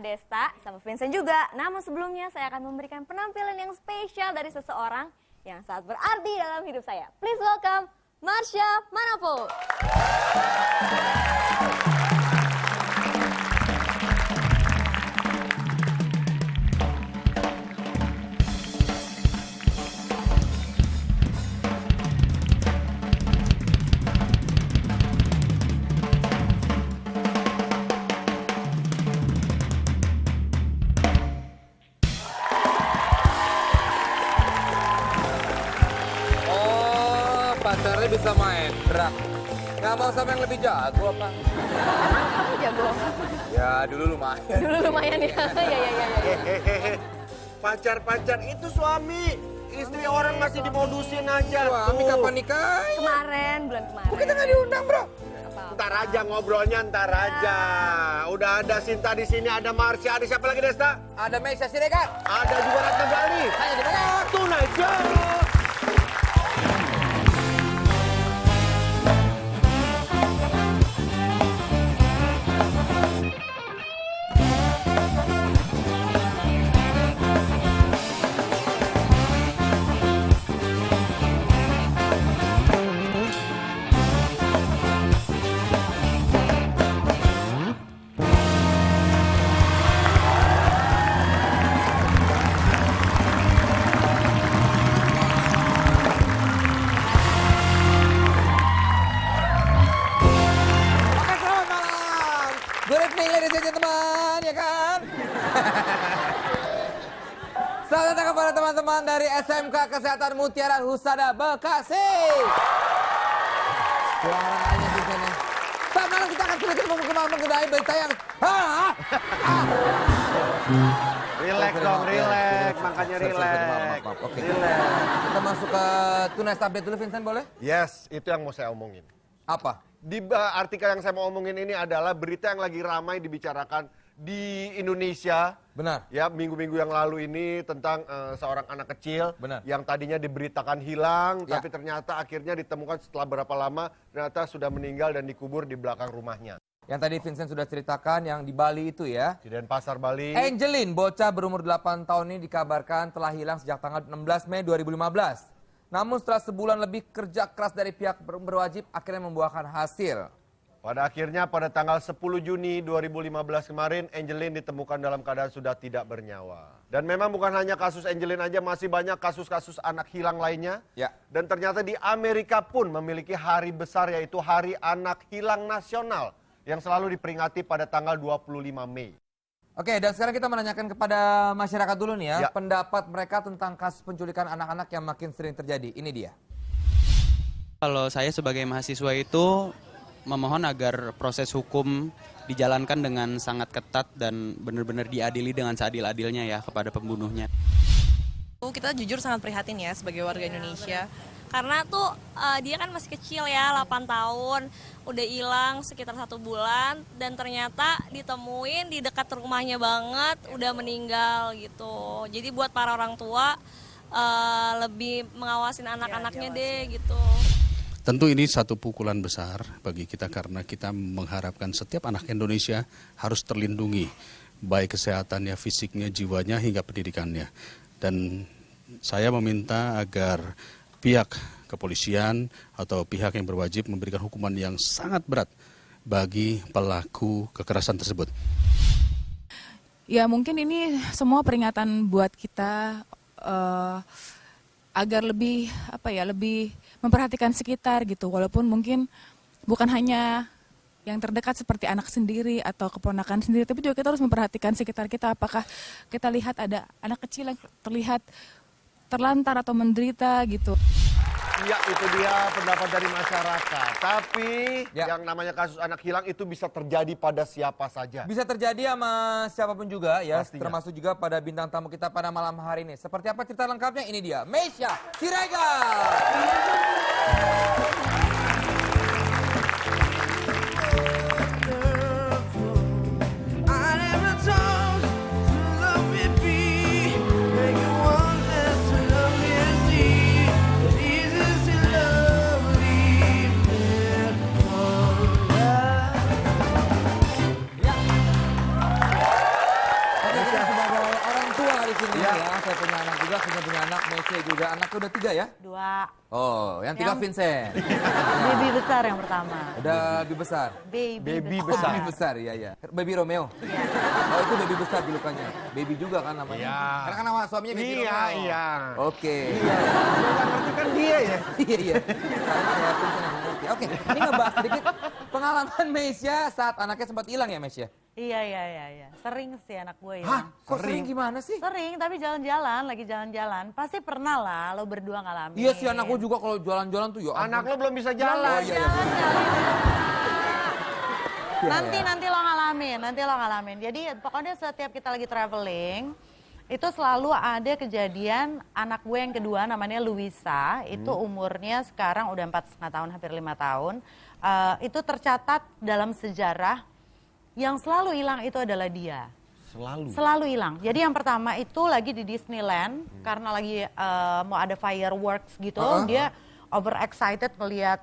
Desta sama Vincent juga. Namun sebelumnya saya akan memberikan penampilan yang spesial dari seseorang yang sangat berarti dalam hidup saya. Please welcome Marsha Manopo. Pacarnya bisa main drak. Nggak mau sama yang lebih jago apa? Aku jago. Ya dulu lumayan. Dulu lumayan ya. Hehehe. Pacar-pacar itu suami. Istri orang masih dimodusin aja. Suami Tuh. kapan nikah? Kemarin, bulan kemarin. Kok kita nggak diundang, bro? Ntar aja ngobrolnya, ntar aja. Udah ada Sinta di sini, ada Marsha, ada siapa lagi Desta? Ada Meisha Siregar. Ada juga Ratna Gali. Hanya di mana? Tonight Show. Oke, selamat malam. Good evening, ladies and gentlemen, ya kan? Selamat datang kepada teman-teman dari SMK Kesehatan Mutiara Husada Bekasi. Suaranya di sini. Saat malam kita akan sedikit mengenai berita yang Relax dong, relax. Makanya relax. Maaf. Oke. Relax. Kita masuk ke Tonight Update dulu, Vincent, boleh? Yes, itu yang mau saya omongin. Apa? Di artikel yang saya mau omongin ini adalah berita yang lagi ramai dibicarakan di Indonesia. Benar. Ya, minggu-minggu yang lalu ini tentang seorang anak kecil Benar. yang tadinya diberitakan hilang, Ya. tapi ternyata akhirnya ditemukan setelah berapa lama ternyata sudah meninggal dan dikubur di belakang rumahnya. Yang tadi Vincent sudah ceritakan yang di Bali itu ya. Di Denpasar, Bali. Angeline, bocah berumur 8 tahun ini dikabarkan telah hilang sejak tanggal 16 Mei 2015. Namun setelah sebulan lebih kerja keras dari pihak berwajib akhirnya membuahkan hasil. Pada akhirnya pada tanggal 10 Juni 2015 kemarin, Angeline ditemukan dalam keadaan sudah tidak bernyawa. Dan memang bukan hanya kasus Angeline aja, masih banyak kasus-kasus anak hilang lainnya. Ya. Dan ternyata di Amerika pun memiliki hari besar yaitu Hari Anak Hilang Nasional yang selalu diperingati pada tanggal 25 Mei. Oke, dan sekarang kita menanyakan kepada masyarakat dulu nih ya, Ya. pendapat mereka tentang kasus penculikan anak-anak yang makin sering terjadi. Ini dia. Kalau saya sebagai mahasiswa itu memohon agar proses hukum dijalankan dengan sangat ketat dan benar-benar diadili dengan seadil-adilnya ya kepada pembunuhnya. Kita jujur sangat prihatin ya sebagai warga Indonesia. Karena tuh dia kan masih kecil ya, 8 tahun, udah hilang sekitar 1 bulan dan ternyata ditemuin di dekat rumahnya banget, udah meninggal gitu. Jadi buat para orang tua lebih mengawasin anak-anaknya deh gitu. Tentu ini satu pukulan besar bagi kita karena kita mengharapkan setiap anak Indonesia harus terlindungi, baik kesehatannya, fisiknya, jiwanya, hingga pendidikannya. Dan saya meminta agar pihak kepolisian atau pihak yang berwajib memberikan hukuman yang sangat berat bagi pelaku kekerasan tersebut. Ya mungkin ini semua peringatan buat kita agar lebih lebih memperhatikan sekitar gitu, walaupun mungkin bukan hanya yang terdekat seperti anak sendiri atau keponakan sendiri, tapi juga kita harus memperhatikan sekitar kita. Apakah kita lihat ada anak kecil yang terlihat terlantar atau menderita gitu. Ya, itu dia pendapat dari masyarakat. Tapi Ya. yang namanya kasus anak hilang itu bisa terjadi pada siapa saja. Bisa terjadi sama siapapun juga ya, Pastinya. termasuk juga pada bintang tamu kita pada malam hari ini. Seperti apa cerita lengkapnya? Ini dia, Meisha Siregar. Mesya juga. Anaknya udah 3 ya? 2. Oh, yang 3 Vincent. Baby besar yang pertama. Udah lebih besar. Baby Oh, besar. baby besar, iya iya. Baby Romeo. Iya. Oh, itu baby besar julukannya. Baby juga kan namanya. Iya. Karena kan nama suaminya baby Iya, Romeo. iya. Oke. Berarti kan dia ya. Iya iya. Karena ya Vincent yang mengerti. Oke, ini ngebahas sedikit pengalaman Mesya saat anaknya sempat hilang ya Mesya? Iya. Sering sih anak gue ya. Hah? Kok sering gimana sih? Sering, tapi lagi jalan-jalan. Pasti pernah lah lo berdua ngalamin. Iya sih anak gue juga kalau jalan-jalan tuh ya. Anak lo belum bisa Oh jalan. iya iya. Nanti lo ngalamin. Jadi pokoknya setiap kita lagi traveling, itu selalu ada kejadian anak gue yang kedua namanya Luisa, itu umurnya sekarang udah 4,5 tahun, hampir 5 tahun. Itu tercatat dalam sejarah yang selalu hilang itu adalah dia. Selalu hilang. Jadi yang pertama itu lagi di Disneyland, karena lagi mau ada fireworks gitu, dia overexcited melihat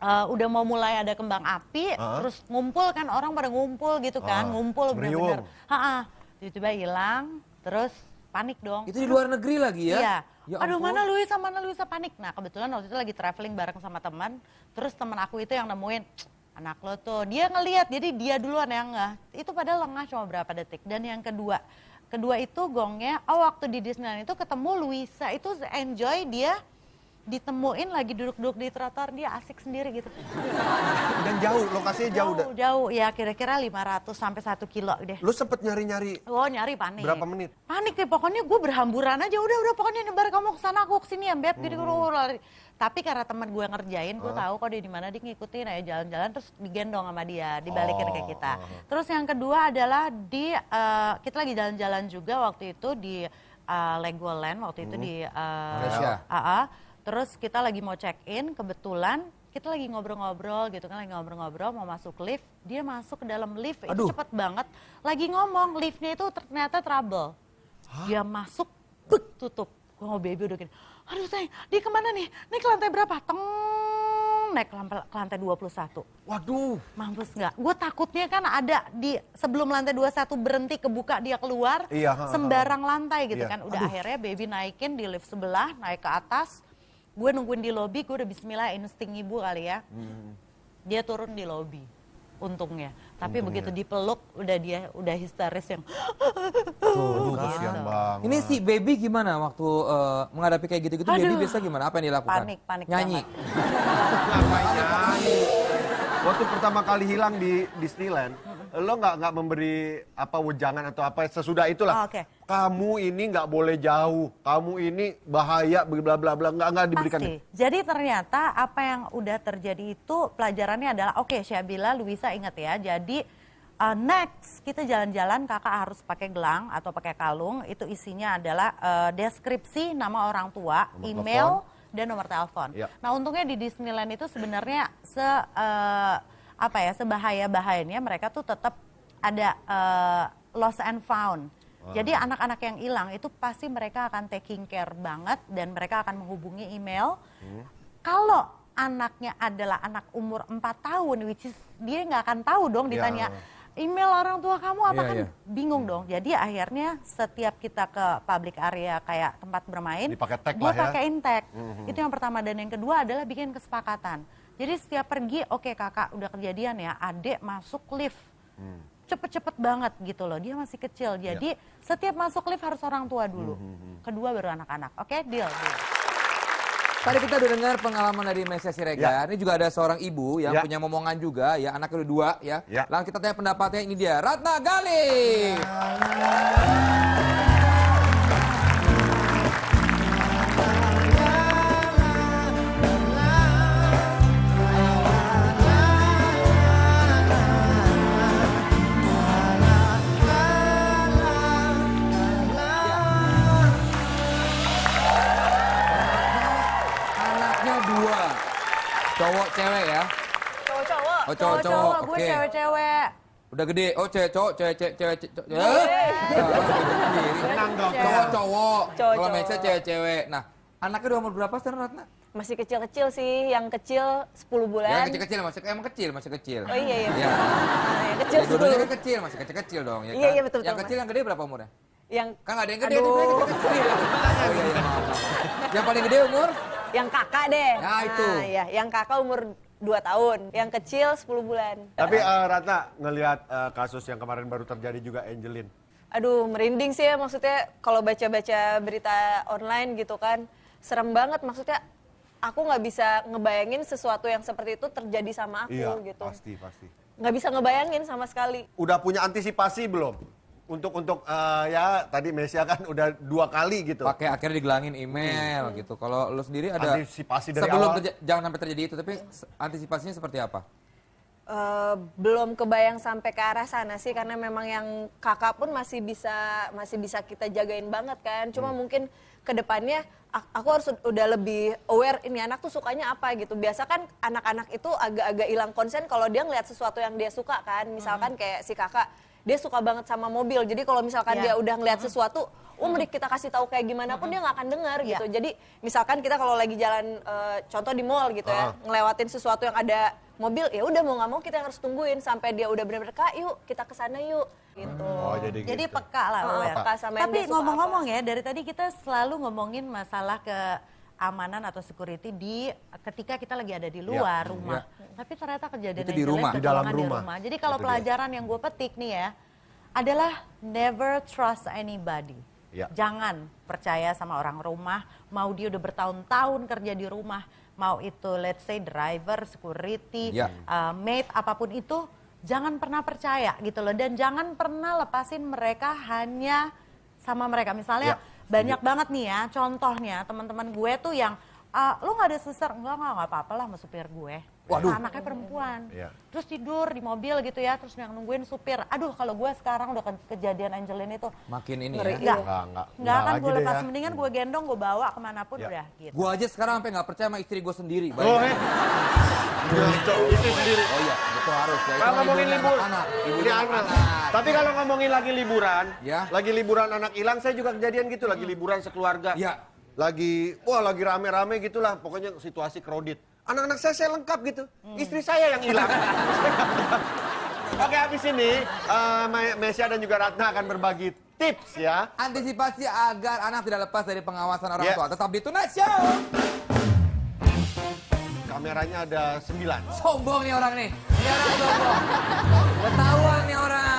udah mau mulai ada kembang api, terus ngumpul kan, orang pada ngumpul gitu kan, ngumpul bener-bener. Tiba-tiba hilang, terus panik dong. Itu di luar negeri lagi ya? Iya. Ya Aduh ampun. mana Luisa panik. Nah kebetulan waktu itu lagi traveling bareng sama teman, terus teman aku itu yang nemuin, anak lo tuh, dia ngelihat, jadi dia duluan yang ngeh. Itu padahal lengah cuma berapa detik. Dan yang kedua itu gongnya, waktu di Disneyland itu ketemu Luisa, itu enjoy dia ditemuin lagi duduk-duduk di trotoar, dia asik sendiri gitu. Dan jauh, lokasinya jauh. Jauh, ya kira-kira 500 sampai 1 kilo deh. Lu sempet nyari-nyari Nyari panik. berapa menit? Panik deh, pokoknya gue berhamburan aja, udah pokoknya nyebar, kamu kesana aku kesini ya Beb, gitu. Tapi karena teman gue ngerjain, gue tahu kok dia di mana, dia ngikutin aja jalan-jalan, terus digendong sama dia, dibalikin ke kita. Terus yang kedua adalah kita lagi jalan-jalan juga waktu itu di Legoland, waktu itu di Malaysia. Terus kita lagi mau check-in, kebetulan kita lagi ngobrol-ngobrol gitu kan, mau masuk lift, dia masuk ke dalam lift, itu cepet banget, lagi ngomong, liftnya itu ternyata trouble. Dia masuk, tutup. Gue mau baby udah gini, aduh sayang, dia kemana nih? Naik ke lantai berapa? Naik ke lantai 21. Waduh. Mampus nggak? Gue takutnya kan ada di sebelum lantai 21 berhenti kebuka dia keluar, sembarang lantai gitu kan. Udah akhirnya baby naikin di lift sebelah, naik ke atas. Gue nungguin di lobi, gue udah bismillah, insting ibu kali ya. Dia turun di lobi, untungnya. Tapi begitu dipeluk, udah histeris yang Kasian banget. Ini si baby gimana waktu menghadapi kayak gitu-gitu? Baby biasa gimana? Apa yang dilakukan? Panik Nyanyi. Ngapain nyanyi? Waktu pertama kali hilang di Disneyland, lo nggak memberi wejangan atau apa sesudah itulah. Kamu ini nggak boleh jauh, kamu ini bahaya, bla bla bla, nggak diberikan. Pasti. Jadi ternyata apa yang udah terjadi itu pelajarannya adalah, Syabila, Luisa ingat ya, jadi next kita jalan-jalan kakak harus pakai gelang atau pakai kalung, itu isinya adalah deskripsi nama orang tua, email, dan nomor telepon. Nah untungnya di Disneyland itu sebenarnya sebahaya-bahayanya mereka tuh tetap ada lost and found. Jadi anak-anak yang hilang itu pasti mereka akan taking care banget dan mereka akan menghubungi email. Kalau anaknya adalah anak umur 4 tahun, which is dia nggak akan tahu dong ditanya email orang tua kamu apa, kan bingung dong. Jadi akhirnya setiap kita ke public area kayak tempat bermain, gue pakein tag. Itu yang pertama. Dan yang kedua adalah bikin kesepakatan. Jadi setiap pergi, kakak udah kejadian ya, adek masuk lift. Cepet-cepet banget gitu loh, dia masih kecil. Jadi setiap masuk lift harus orang tua dulu. Kedua baru anak-anak. Oke, deal. Tadi kita udah dengar pengalaman dari Mesya Siregar. Ini juga ada seorang ibu yang punya momongan juga, ya anaknya udah 2 ya. Langsung kita tanya pendapatnya, ini dia Ratna Gali. Cowok cewek ya? Cowok-cowok. Oh cowok-cowok, Gue cewek-cewek. Udah gede, cewek-cowok, cewek-cewek. Tenang dong. Cowok-cowok. Kalau Mesya cewek-cewek. Nah, anaknya udah umur berapa sekarang Ratna? Masih kecil-kecil sih, yang kecil 10 bulan. Yang kecil-kecil, masih kecil. Oh iya. Ya. Yang kecil Dua-duanya kan kecil, masih kecil-kecil dong. Ya kan? Iya, betul. Yang kecil, yang gede berapa umurnya? Yang Kan ada yang gede, dia bilang kita kecil. Oh iya, iya, maaf. Yang paling gede umur? yang kakak deh. Ya, itu. Nah, ya, yang kakak umur 2 tahun, yang kecil 10 bulan. Tapi Ratna, ngelihat kasus yang kemarin baru terjadi juga Angelin. Aduh, merinding sih ya, maksudnya kalau baca-baca berita online gitu kan, serem banget. Maksudnya aku nggak bisa ngebayangin sesuatu yang seperti itu terjadi sama aku Iya, gitu. pasti. Nggak bisa ngebayangin sama sekali. Udah punya antisipasi belum? Untuk ya tadi Mesia kan udah 2 kali gitu. Pakai akhirnya digelangin email gitu. Kalau lu sendiri ada Antisipasi dari sebelum awal? jangan sampai terjadi itu, tapi antisipasinya seperti apa? Belum kebayang sampai ke arah sana sih, karena memang yang kakak pun masih bisa kita jagain banget kan. Cuma mungkin ke depannya aku harus udah lebih aware ini anak tuh sukanya apa gitu. Biasa kan anak-anak itu agak-agak hilang konsen kalau dia ngeliat sesuatu yang dia suka kan. Misalkan kayak si kakak, dia suka banget sama mobil. Jadi kalau misalkan dia udah ngeliat sesuatu, mending kita kasih tahu kayak gimana pun dia nggak akan dengar gitu. Jadi misalkan kita kalau lagi jalan contoh di mall gitu ya, ngelewatin sesuatu yang ada mobil, ya udah mau nggak mau kita harus tungguin sampai dia udah benar-benar Kak, yuk kita kesana yuk gitu. Oh, jadi gitu. peka lah, aware. Peka sama yang Tapi dia suka ngomong-ngomong ya, dari tadi kita selalu ngomongin masalah keamanan atau security ketika kita lagi ada di luar rumah. Tapi ternyata kejadian Itu yang di jelek rumah. Di dalam kecolongan rumah. Jadi kalau Itu dia. pelajaran yang gue petik nih ya, adalah never trust anybody. Ya. Jangan percaya sama orang rumah, mau dia udah bertahun-tahun kerja di rumah, mau itu let's say driver, security, Ya. maid, apapun itu, jangan pernah percaya gitu loh. Dan jangan pernah lepasin mereka hanya sama mereka. Misalnya Ya, banyak banget nih ya, contohnya teman-teman gue tuh yang, lo gak ada suster? Enggak apa-apa lah sama supir gue. Waduh. Anaknya perempuan. Iya. Terus tidur di mobil gitu ya, terus yang nungguin supir. Aduh, kalau gue sekarang udah kejadian Angelin itu, Makin ini Ngeri. ya. nggak akan lagi gue deh lepas. ya. Mendingan gue gendong, gue bawa kemanapun Ya. udah gitu. Gua aja sekarang sampai nggak percaya sama istri gue sendiri. Oh, Bayangin. Istri sendiri. Oh iya, itu harus ya. Itu Kalau ngomongin ibunya libur, anak-anak, ini ibunya anak. anak-anak. Tapi kalau ngomongin lagi liburan, Ya. lagi liburan anak hilang, saya juga kejadian gitu, lagi liburan sekeluarga. Ya. Lagi rame-rame gitulah, pokoknya situasi crowded. Anak-anak saya lengkap gitu, istri saya yang hilang. Oke, habis ini Mesia dan juga Ratna akan berbagi tips ya. Antisipasi agar anak tidak lepas dari pengawasan orang Ya. tua. Tetap di Tonight Show. Kameranya ada 9. Sombong nih orang nih. Ini orang sombong. Ketahuan nih orang.